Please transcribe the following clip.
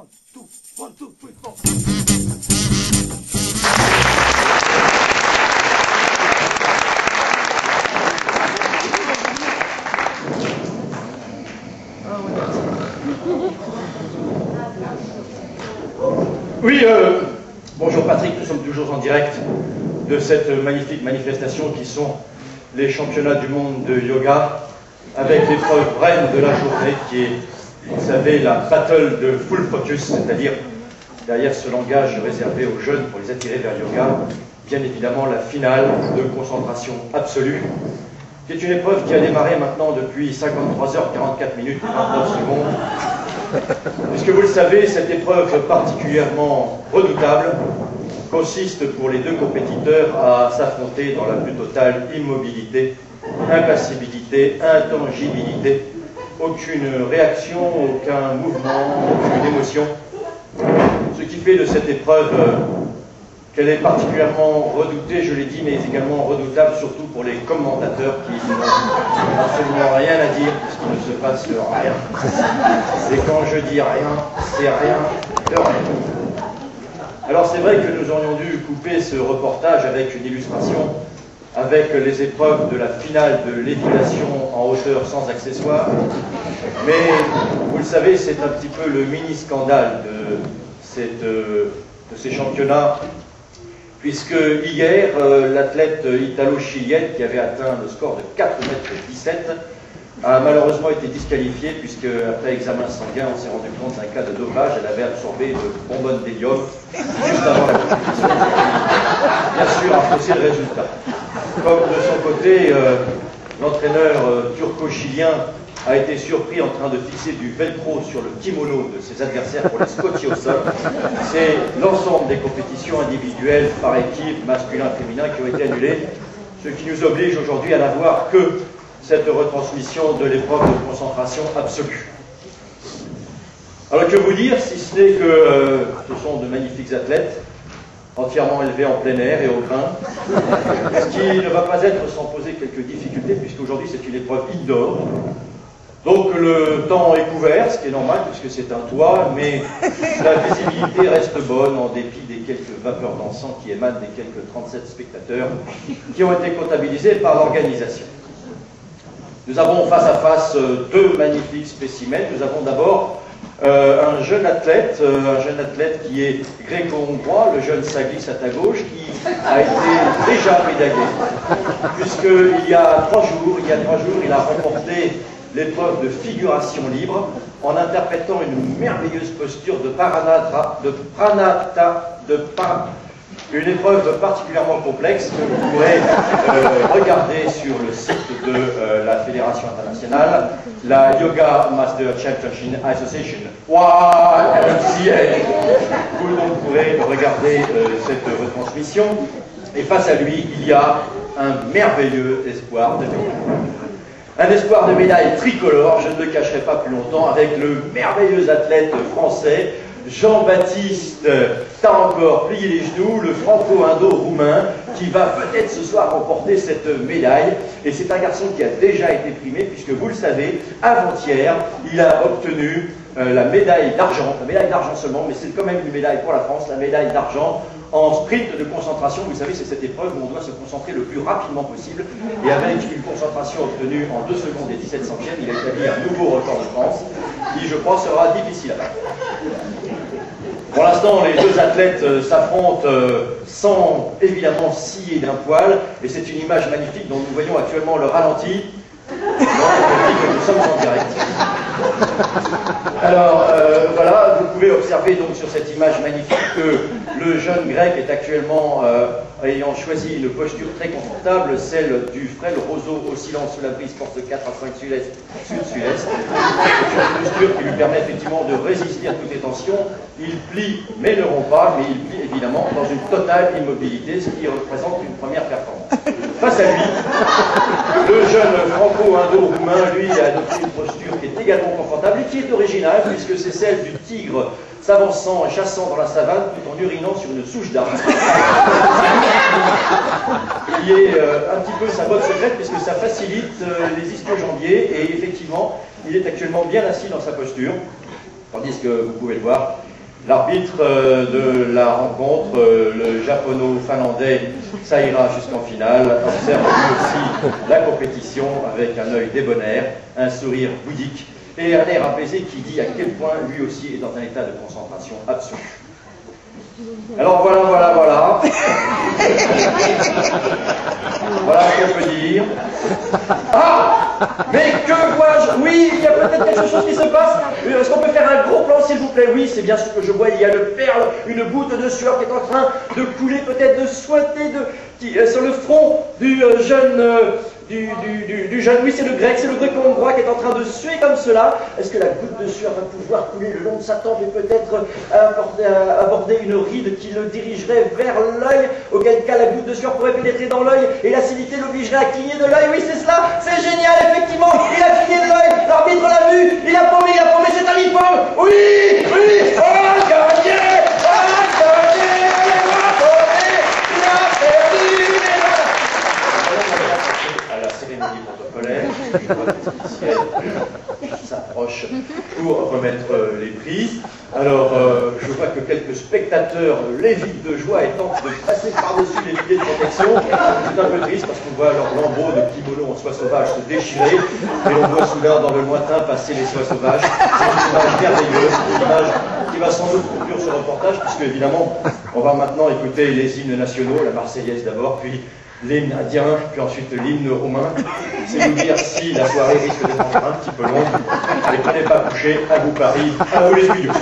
1, 2, 1, 2, 3, 4. Oui, bonjour Patrick, nous sommes toujours en direct de cette magnifique manifestation qui sont les championnats du monde de yoga, avec l'épreuve reine de la journée qui est, vous savez, la battle de full focus, c'est-à-dire derrière ce langage réservé aux jeunes pour les attirer vers le yoga, bien évidemment la finale de concentration absolue, qui est une épreuve qui a démarré maintenant depuis 53 heures, 44 minutes, 29 secondes. Puisque vous le savez, cette épreuve particulièrement redoutable consiste pour les deux compétiteurs à s'affronter dans la plus totale immobilité, impassibilité, intangibilité, aucune réaction, aucun mouvement, aucune émotion. Ce qui fait de cette épreuve qu'elle est particulièrement redoutée, je l'ai dit, mais également redoutable surtout pour les commentateurs qui n'ont absolument rien à dire puisqu'il ne se passe rien. Et quand je dis rien, c'est rien de rien. Alors c'est vrai que nous aurions dû couper ce reportage avec une illustration, avec les épreuves de la finale de l'équitation en hauteur sans accessoires, mais vous le savez, c'est un petit peu le mini-scandale de ces championnats, puisque hier, l'athlète italo-chilienne qui avait atteint le score de 4,17 m a malheureusement été disqualifiée, puisque après examen sanguin, on s'est rendu compte d'un cas de dopage. Elle avait absorbé de bonbonnes d'hélium juste avant la compétition. Bien sûr, a faussé le résultat. Comme de son côté, l'entraîneur turco-chilien a été surpris en train de fixer du velcro sur le kimono de ses adversaires pour les scotcher au sol. C'est l'ensemble des compétitions individuelles par équipe, masculin, féminin, qui ont été annulées, ce qui nous oblige aujourd'hui à n'avoir que cette retransmission de l'épreuve de concentration absolue. Alors que vous dire, si ce n'est que ce sont de magnifiques athlètes, entièrement élevés en plein air et au grain, ce qui ne va pas être sans poser quelques difficultés, puisqu'aujourd'hui c'est une épreuve indoor. Donc le temps est couvert, ce qui est normal puisque c'est un toit, mais la visibilité reste bonne en dépit des quelques vapeurs d'encens qui émanent des quelques 37 spectateurs qui ont été comptabilisés par l'organisation. Nous avons face à face deux magnifiques spécimens. Nous avons d'abord un jeune athlète qui est gréco-hongrois, le jeune Saglis à ta gauche, qui a été déjà médaillé, puisqu'il y a 3 jours, il a remporté l'épreuve de figuration libre en interprétant une merveilleuse posture de une épreuve particulièrement complexe que vous pourrez regarder sur le site de la Fédération internationale, la Yoga Master Championship Association, YMCA. Vous donc pourrez regarder cette retransmission, et face à lui, il y a un merveilleux espoir de médaille. Un espoir de médaille tricolore, je ne le cacherai pas plus longtemps, avec le merveilleux athlète français, Jean-Baptiste, t'as encore plié les genoux, le franco-indo-roumain, qui va peut-être ce soir remporter cette médaille. Et c'est un garçon qui a déjà été primé, puisque vous le savez, avant-hier, il a obtenu la médaille d'argent seulement, mais c'est quand même une médaille pour la France, la médaille d'argent en sprint de concentration. Vous savez, c'est cette épreuve où on doit se concentrer le plus rapidement possible, et avec une concentration obtenue en 2 secondes et 17 centièmes, il a établi un nouveau record de France, qui, je crois, sera difficile à battre. Pour l'instant, les deux athlètes s'affrontent sans, évidemment, scier d'un poil, et c'est une image magnifique dont nous voyons actuellement le ralenti. Nous sommes en direct. Alors, voilà, vous pouvez observer donc sur cette image magnifique que le jeune grec est actuellement ayant choisi une posture très confortable, celle du frêle roseau oscillant sous la brise, porte 4 à 5 sud-est. C'est une posture qui lui permet effectivement de résister à toutes les tensions. Il plie, mais ne rompt pas, mais il plie évidemment dans une totale immobilité, ce qui représente une première performance. Face à lui, le jeune franco-indo-roumain, lui, a adopté une posture qui est également confortable et qui est originale, puisque c'est celle du tigre s'avançant et chassant dans la savane tout en urinant sur une souche d'arbre. Il y est un petit peu sa botte secrète, puisque ça facilite les ischio-jambiers, et effectivement, il est actuellement bien assis dans sa posture, tandis que vous pouvez le voir, L'arbitre de la rencontre, le japono-finlandais Saira jusqu'en finale, observe lui aussi la compétition avec un œil débonnaire, un sourire bouddhique et un air apaisé qui dit à quel point lui aussi est dans un état de concentration absolue. Alors voilà. Voilà ce qu'on peut dire. Ah! Mais que vois-je? Oui, il y a peut-être quelque chose qui se passe. Est-ce qu'on peut faire un gros plan, s'il vous plaît? Oui, c'est bien ce que je vois. Il y a le perle, une goutte de sueur qui est en train de couler, peut-être de souhaiter sur le front du jeune... Du jeune, oui, c'est le grec hongrois qui est en train de suer comme cela. Est-ce que la goutte de sueur va pouvoir couler le long de sa tempe et peut-être aborder une ride qui le dirigerait vers l'œil, auquel cas la goutte de sueur pourrait pénétrer dans l'œil et l'acidité l'obligerait à cligner de l'œil? Oui, c'est cela, c'est génial, effectivement, il a cligné de l'œil, l'arbitre l'a vu, il a paumé, c'est un lippol. Oui, gagné, cérémonie protocolaire, qui s'approche pour remettre les prix. Alors, je vois que quelques spectateurs lévitent de joie et tentent de passer par-dessus les filets de protection. C'est un peu triste parce qu'on voit leurs lambeaux de kimono en soie sauvage se déchirer et on voit soudain dans le lointain passer les soies sauvages. C'est une image merveilleuse, une image qui va sans doute conclure ce reportage puisque évidemment, on va maintenant écouter les hymnes nationaux, la Marseillaise d'abord, puis l'hymne indien, puis ensuite l'hymne roumain. C'est vous dire si la soirée risque d'être un petit peu longue. Allez, prenez pas coucher, à vous Paris, à vous les studios.